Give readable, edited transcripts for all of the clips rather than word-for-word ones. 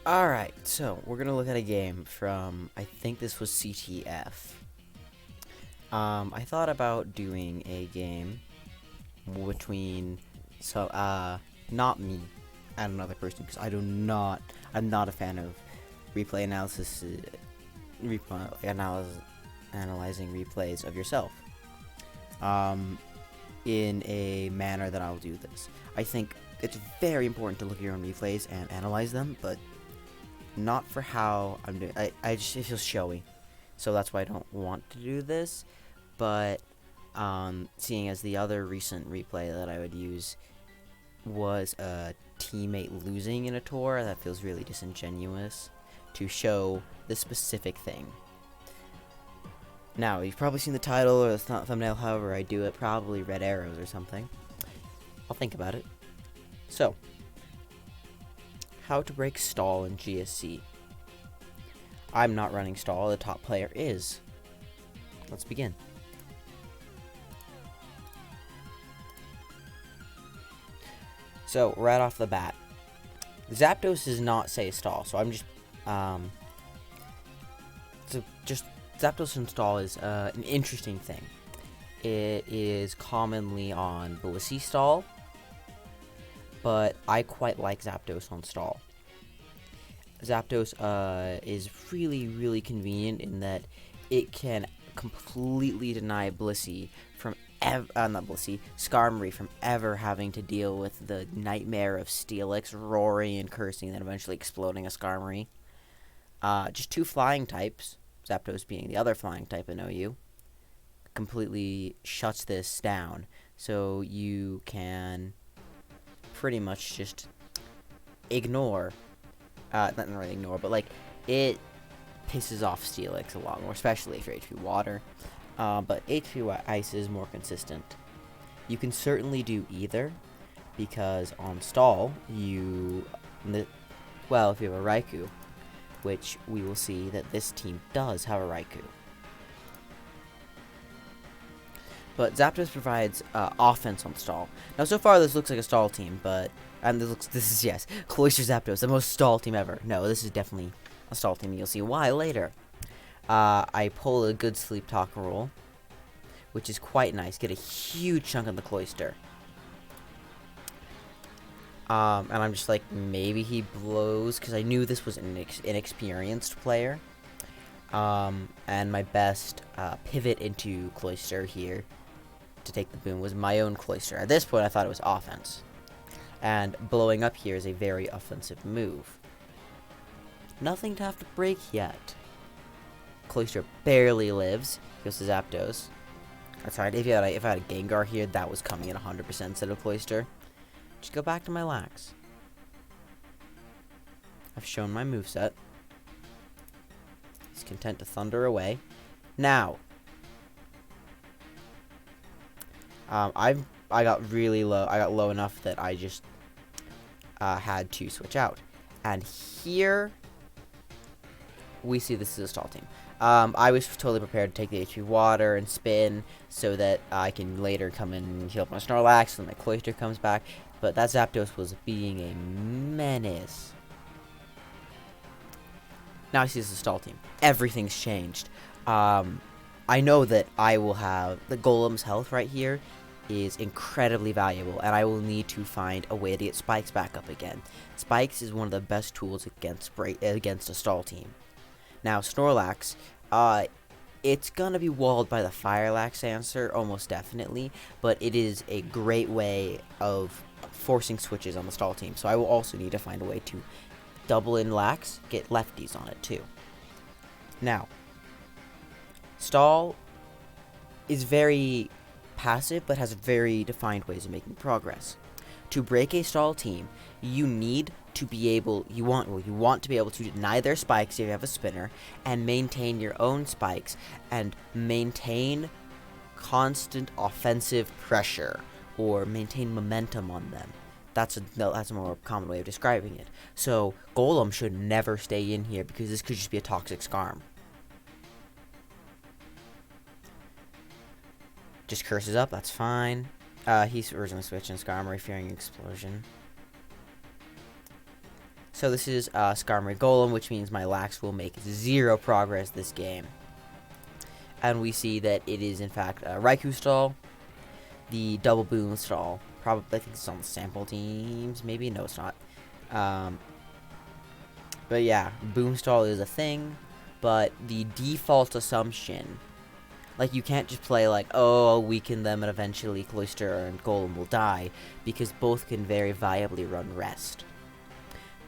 Alright, so we're gonna look at a game from, I think this was CTF. I thought about doing a game between, not me and another person, because I'm not a fan of replay analysis, analyzing replays of yourself, in a manner that I'll do this. I think it's very important to look at your own replays and analyze them, but not for how I'm doing. It feels showy, so that's why I don't want to do this. But seeing as the other recent replay that I would use was a teammate losing in a tour, that feels really disingenuous to show this specific thing. Now, you've probably seen the title or the thumbnail, however I do it, probably red arrows or something. I'll think about it. So, how to break stall in GSC. I'm not running stall, the top player is. Let's begin. So, right off the bat, Zapdos does not say stall, so I'm just, Zapdos and stall is an interesting thing. It is commonly on Blissey stall, but I quite like Zapdos on stall. Zapdos is really, really convenient in that it can completely deny Blissey from Skarmory from ever having to deal with the nightmare of Steelix roaring and cursing and then eventually exploding a Skarmory. Just two flying types, Zapdos being the other flying type in OU, completely shuts this down. So you can pretty much just ignore, not really ignore, but like it pisses off Steelix a lot more, especially if you're HP Water. But HP Ice is more consistent. You can certainly do either, because on stall, if you have a Raikou, which we will see that this team does have a Raikou. But Zapdos provides offense on stall. Now, so far, this looks like a stall team, yes, Cloyster Zapdos, the most stall team ever. No, this is definitely a stall team. You'll see why later. I pull a good sleep talk roll, which is quite nice. Get a huge chunk on the Cloyster. And I'm just like, maybe he blows, because I knew this was an inexperienced player. And my best pivot into Cloyster here to take the boom was my own Cloyster. At this point, I thought it was offense. And blowing up here is a very offensive move. Nothing to have to break yet. Cloyster barely lives. Goes to Zapdos. That's right. If I had a Gengar here, that was coming in 100% instead of Cloyster. Just go back to my lax. I've shown my moveset. He's content to thunder away. Now, I got really low. I got low enough that I just had to switch out. And here we see this is a stall team. I was totally prepared to take the HP Water and spin so that I can later come in and heal up my Snorlax and my Cloyster comes back. But that Zapdos was being a menace. Now I see this is a stall team. Everything's changed. I know that I will have the Golem's health right here is incredibly valuable, and I will need to find a way to get Spikes back up again. Spikes is one of the best tools against a stall team. Now, Snorlax, it's gonna be walled by the Firelax answer, almost definitely, but it is a great way of forcing switches on the stall team, so I will also need to find a way to double in Lax, get lefties on it too. Now, stall is very passive, but has very defined ways of making progress. To break a stall team, you need to be able, you want to be able to deny their spikes if you have a spinner, and maintain your own spikes, and maintain constant offensive pressure, or maintain momentum on them. That's a more common way of describing it. So, Golem should never stay in here, because this could just be a toxic Skarm. Just curses up, that's fine. He's originally switching Skarmory, fearing explosion. So this is Skarmory Golem, which means my Lax will make 0 progress this game. And we see that it is, in fact, Raikou stall, the double boom stall. Probably, I think it's on the sample teams. Maybe, no, it's not. But yeah, boom stall is a thing. But the default assumption, like, you can't just play like, oh, I'll weaken them and eventually Cloyster and Golem will die, because both can very viably run rest.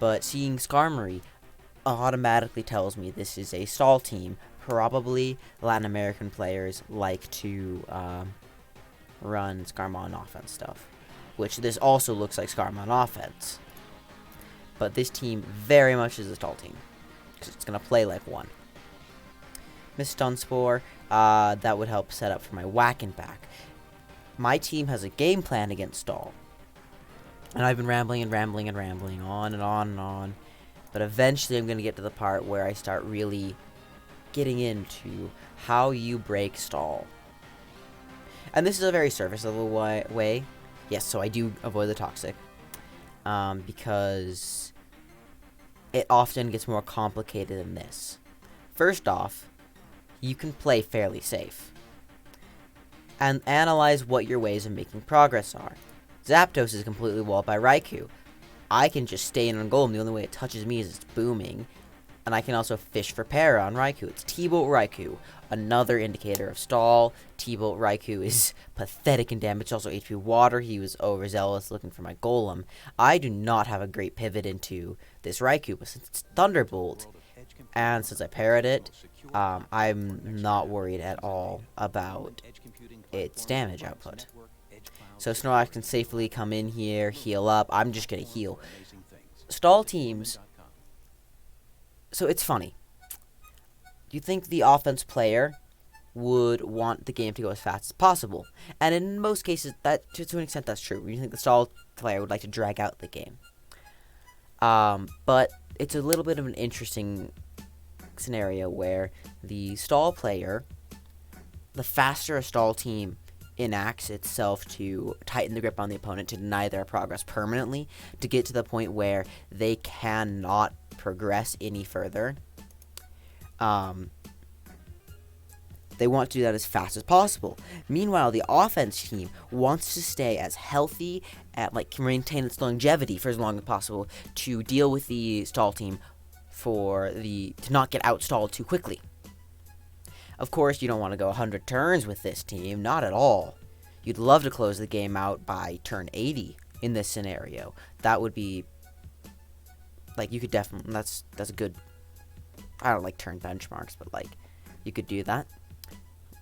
But seeing Skarmory automatically tells me this is a stall team. Probably Latin American players like to run Skarmory offense stuff, which this also looks like Skarmory offense. But this team very much is a stall team, because it's going to play like one. Miss Stunspore, that would help set up for my whack and back. My team has a game plan against stall. And I've been rambling and rambling and rambling on and on and on. But eventually I'm going to get to the part where I start really getting into how you break stall. And this is a very surface level way. Yes, so I do avoid the toxic. Because it often gets more complicated than this. First off, you can play fairly safe. And analyze what your ways of making progress are. Zapdos is completely walled by Raikou. I can just stay in on Golem. The only way it touches me is it's booming. And I can also fish for para on Raikou. It's T-Bolt Raikou, another indicator of stall. T-Bolt Raikou is pathetic in damage, also HP Water. He was overzealous looking for my Golem. I do not have a great pivot into this Raikou, but since it's Thunderbolt, and since I parried it, I'm not worried at all about its damage output. So Snorlax can safely come in here, heal up. I'm just going to heal. Stall teams... So it's funny. You think the offense player would want the game to go as fast as possible. And in most cases, that to an extent, that's true. You think the stall player would like to drag out the game. But it's a little bit of an interesting scenario where the stall player, the faster a stall team enacts itself to tighten the grip on the opponent to deny their progress permanently, to get to the point where they cannot progress any further. They want to do that as fast as possible. Meanwhile, the offense team wants to stay as healthy and can maintain its longevity for as long as possible to deal with the stall team to not get outstalled too quickly. Of course, you don't want to go 100 turns with this team, not at all. You'd love to close the game out by turn 80 in this scenario. That would be you could definitely, that's a good, I don't like turn benchmarks, but you could do that.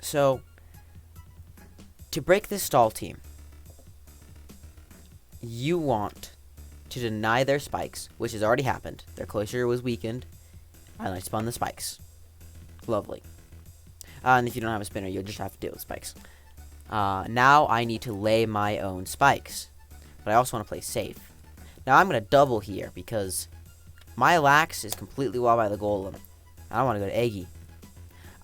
So, to break this stall team, you want to deny their spikes, which has already happened. Their Cloyster was weakened, and I spun the spikes. Lovely. And if you don't have a spinner, you'll just have to deal with spikes. Now I need to lay my own spikes, but I also want to play safe. Now I'm going to double here, because my Lax is completely walled by the Golem. I don't want to go to Eggy.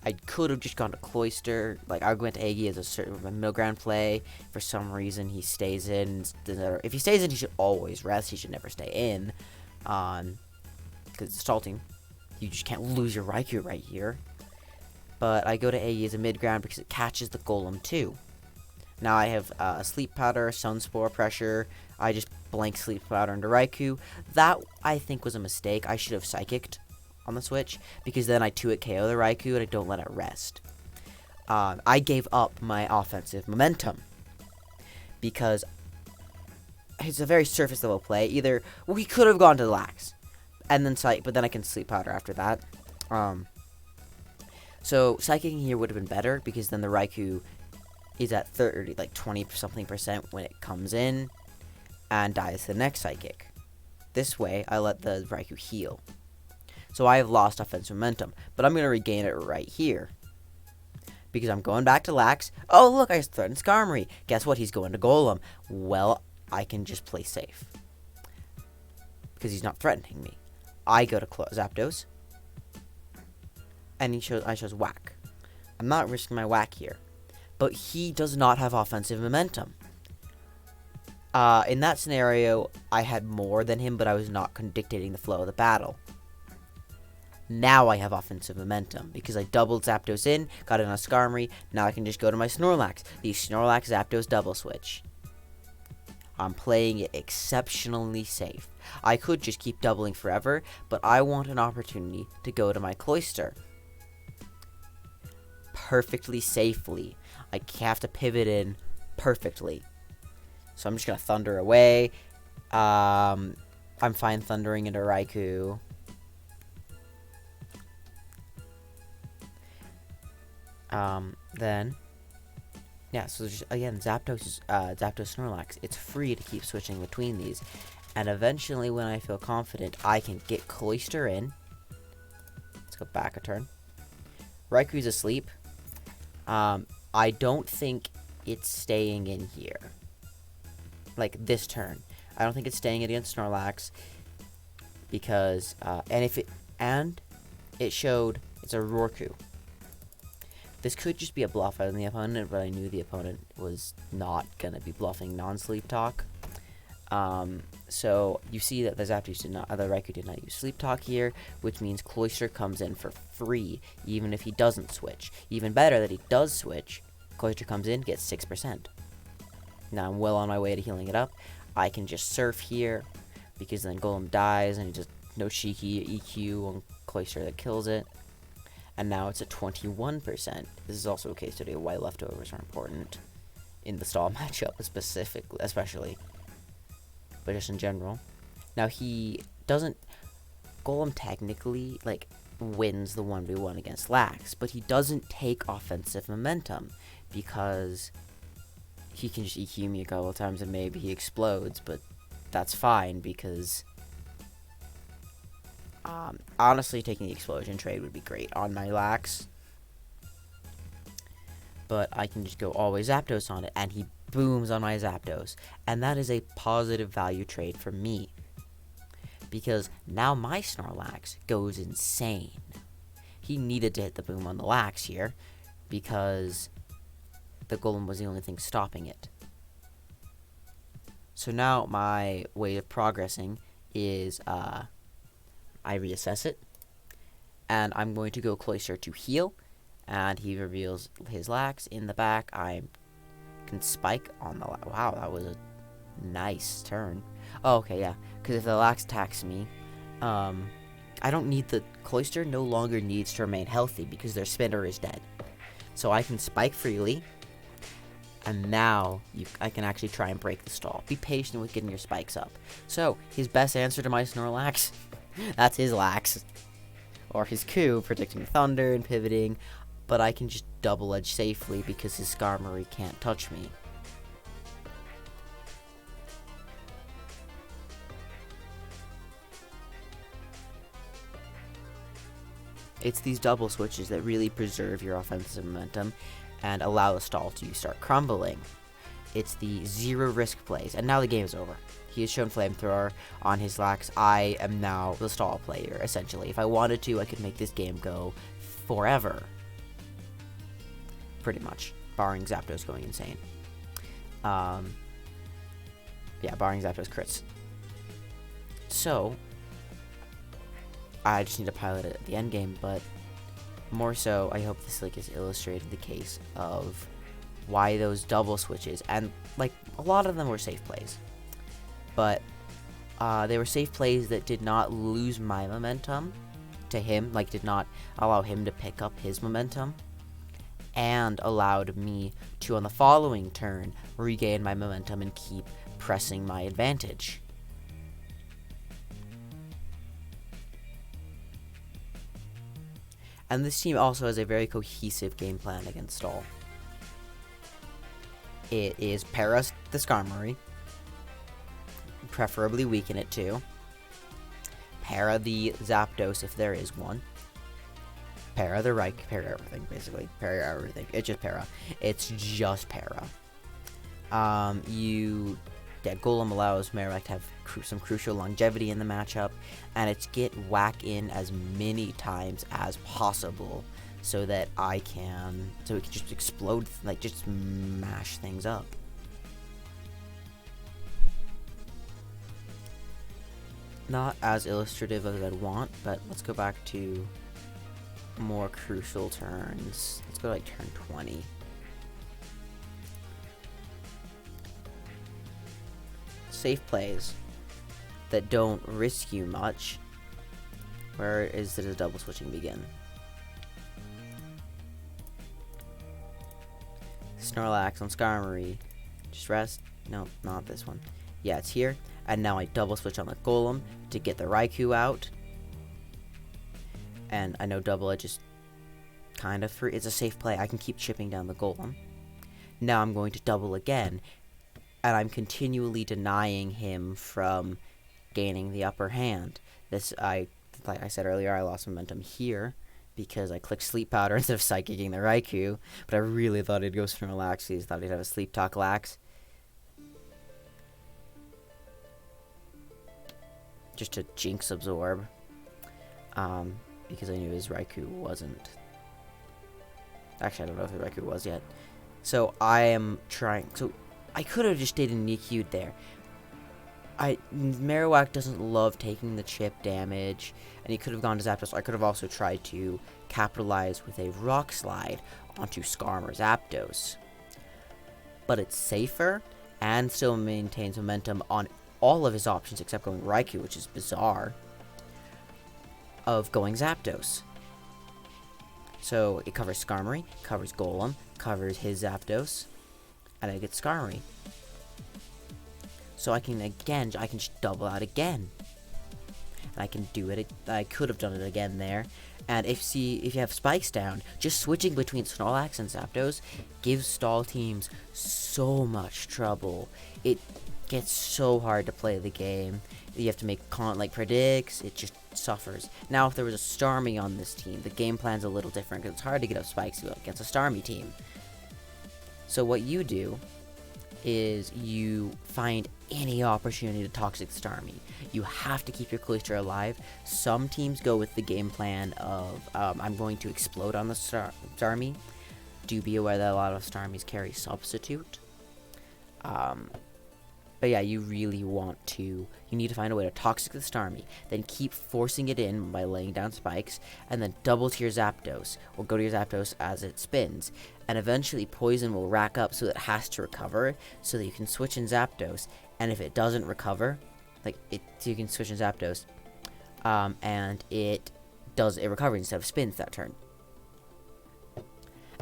I could have just gone to Cloyster. I went to Eggy as a certain middle ground play. For some reason, he stays in. If he stays in, he should always rest. He should never stay in. Because it's a stall team. You just can't lose your Raikou right here. But I go to Eggy as a mid ground because it catches the Golem too. Now I have Sleep Powder, Sunspore Pressure. I just blank Sleep Powder into Raikou. That, I think, was a mistake. I should have Psychicked on the switch, because then I 2-hit KO the Raikou and I don't let it rest. I gave up my offensive momentum, because it's a very surface level play. Either, well, he could have gone to the Lax, and then but then I can Sleep Powder after that. So Psychicking here would have been better, because then the Raikou is at 30, 20-something% when it comes in, and dies the next Psychic. This way, I let the Raikou heal. So I have lost offensive momentum, but I'm going to regain it right here, because I'm going back to Lax. Oh, look, I threatened Skarmory. Guess what? He's going to Golem. Well, I can just play safe, because he's not threatening me. I go to Zapdos, and I chose Whack. I'm not risking my Whack here, but he does not have offensive momentum. In that scenario, I had more than him, but I was not dictating the flow of the battle. Now I have offensive momentum because I doubled Zapdos in, got in a Skarmory. Now I can just go to my Snorlax. The Snorlax Zapdos double switch. I'm playing it exceptionally safe. I could just keep doubling forever, but I want an opportunity to go to my Cloyster perfectly safely. I have to pivot in perfectly. So I'm just going to Thunder away. I'm fine thundering into Raikou. Then, yeah, so just, again, Zapdos Snorlax. It's free to keep switching between these. And eventually, when I feel confident, I can get Cloyster in. Let's go back a turn. Raikou's asleep. I don't think it's staying in here. Like, this turn. I don't think it's staying against Snorlax. Because, and it showed it's a Rorkou. This could just be a bluff on the opponent, but I knew the opponent was not going to be bluffing non-sleep talk. So you see that the Raikou did not use sleep talk here, which means Cloyster comes in for free, even if he doesn't switch. Even better that he does switch, Cloyster comes in, gets 6%. Now I'm well on my way to healing it up. I can just surf here, because then Golem dies, and just no Shiki EQ on Cloyster that kills it. And now it's at 21%. This is also a case today why leftovers are important in the stall matchup, especially, but just in general. Now he doesn't. Golem technically wins the 1v1 against Lax, but he doesn't take offensive momentum because he can just EQ me a couple of times and maybe he explodes, but that's fine because. Honestly, taking the explosion trade would be great on my Lax. But I can just go always Zapdos on it, and he booms on my Zapdos. And that is a positive value trade for me. Because now my Snorlax goes insane. He needed to hit the boom on the Lax here, because the Golem was the only thing stopping it. So now my way of progressing is, I reassess it, and I'm going to go Cloyster to heal, and he reveals his Lax in the back. I can spike on the wow, that was a nice turn. Oh, okay, yeah, because if the Lax attacks me, I don't need the Cloyster no longer needs to remain healthy because their spinner is dead. So I can spike freely, and now I can actually try and break the stall. Be patient with getting your spikes up. So his best answer to my Snorlax. That's his Lax. Or his Coup, predicting Thunder and pivoting. But I can just double edge safely because his Skarmory can't touch me. It's these double switches that really preserve your offensive momentum and allow the stall to start crumbling. It's the zero risk plays. And now the game is over. He has shown Flamethrower on his Lax. I am now the stall player, essentially. If I wanted to, I could make this game go forever. Pretty much. Barring Zapdos going insane. Yeah, barring Zapdos crits. So, I just need to pilot it at the end game, but more so, I hope this is illustrated the case of why those double switches, and a lot of them were safe plays. But they were safe plays that did not lose my momentum to him, did not allow him to pick up his momentum, and allowed me to, on the following turn, regain my momentum and keep pressing my advantage. And this team also has a very cohesive game plan against stall. It is Para the Skarmory, preferably weaken it too. Para the Zapdos if there is one. Para the Raikou, para everything basically. Para everything. It's just Para. It's just Para. Golem allows Marowak to have some crucial longevity in the matchup, and it's get whack in as many times as possible so that it can just explode, just mash things up. not as illustrative as I'd want, but let's go back to more crucial turns. Let's go to like turn 20. Safe plays that don't risk you much. Where is the double switching begin? Snorlax on Skarmory. Just rest. No, not this one. Yeah, it's here. And now I double switch on the Golem to get the Raikou out. And I know double edge is kind of free. It's a safe play. I can keep chipping down the Golem. Now I'm going to double again. And I'm continually denying him from gaining the upper hand. Like I said earlier, I lost momentum here because I clicked Sleep Powder instead of Psychicking the Raikou. But I really thought he'd go Snorlax. He thought he'd have a Sleep Talk Lax. Just to Jinx Absorb. Because I knew his Raikou wasn't. Actually, I don't know if the Raikou was yet. So I am trying. So I could have just stayed in Nikki'd there. Marowak doesn't love taking the chip damage, and he could have gone to Zapdos. I could have also tried to capitalize with a Rock Slide onto Skarmory's Zapdos. But it's safer, and still maintains momentum on all of his options except going Raikou, which is bizarre, of going Zapdos. So it covers Skarmory, covers Golem, covers his Zapdos, and I get Skarmory. So I can just double out again. And I can do it. I could have done it again there. And if you have spikes down, just switching between Snorlax and Zapdos gives stall teams so much trouble. It gets so hard to play the game. You have to make predicts. It just suffers. Now, if there was a Starmie on this team, the game plan's a little different because it's hard to get up spikes against a Starmie team. So what you do is you find any opportunity to toxic Starmie. You have to keep your Cloyster alive. Some teams go with the game plan of I'm going to explode on the Starmie. Do be aware that a lot of Starmies carry Substitute. But yeah, you need to find a way to toxic the Starmie, then keep forcing it in by laying down spikes, and then double to your Zapdos, or go to your Zapdos as it spins. And eventually poison will rack up so that it has to recover, so that you can switch in Zapdos, and if it doesn't recover, so you can switch in Zapdos, and it recovers instead of spins that turn.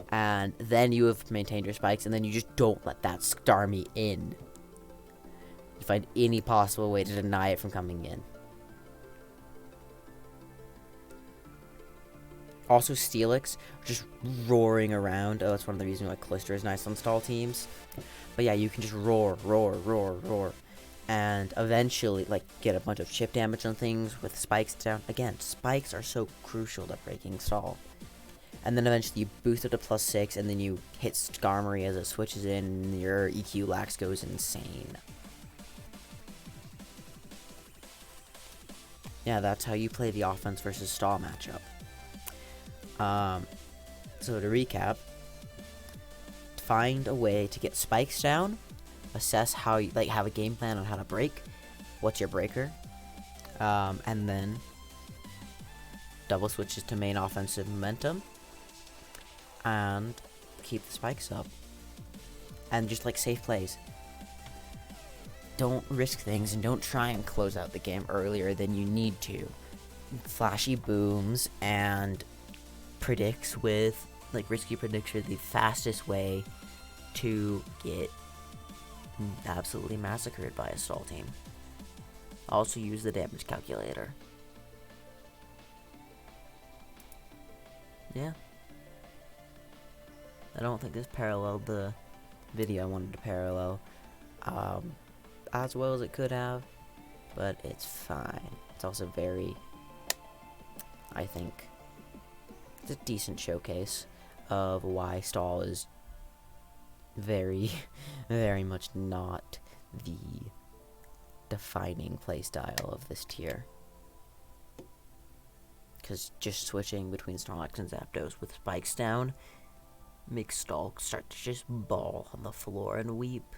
And then you have maintained your spikes, and then you just don't let that Starmie in. You find any possible way to deny it from coming in. Also, Steelix just roaring around. Oh, that's one of the reasons why Cloyster is nice on stall teams. But yeah, you can just roar. And eventually, get a bunch of chip damage on things with spikes down. Again, spikes are so crucial to breaking stall. And then eventually you boost it to +6, and then you hit Skarmory as it switches in, and your EQ Lax goes insane. Yeah, that's how you play the offense versus stall matchup. So to recap, find a way to get spikes down, assess how you have a game plan on how to break, what's your breaker, and then double switches to main offensive momentum, and keep the spikes up, and just safe plays. Don't risk things, and don't try and close out the game earlier than you need to. Flashy booms and predicts with risky predicts are the fastest way to get absolutely massacred by a stall team. Also use the damage calculator. Yeah. I don't think this paralleled the video I wanted to parallel as well as it could have, but it's fine. It's also I think it's a decent showcase of why stall is very, very much not the defining playstyle of this tier. Because just switching between Snorlax and Zapdos with spikes down makes stall start to just bawl on the floor and weep.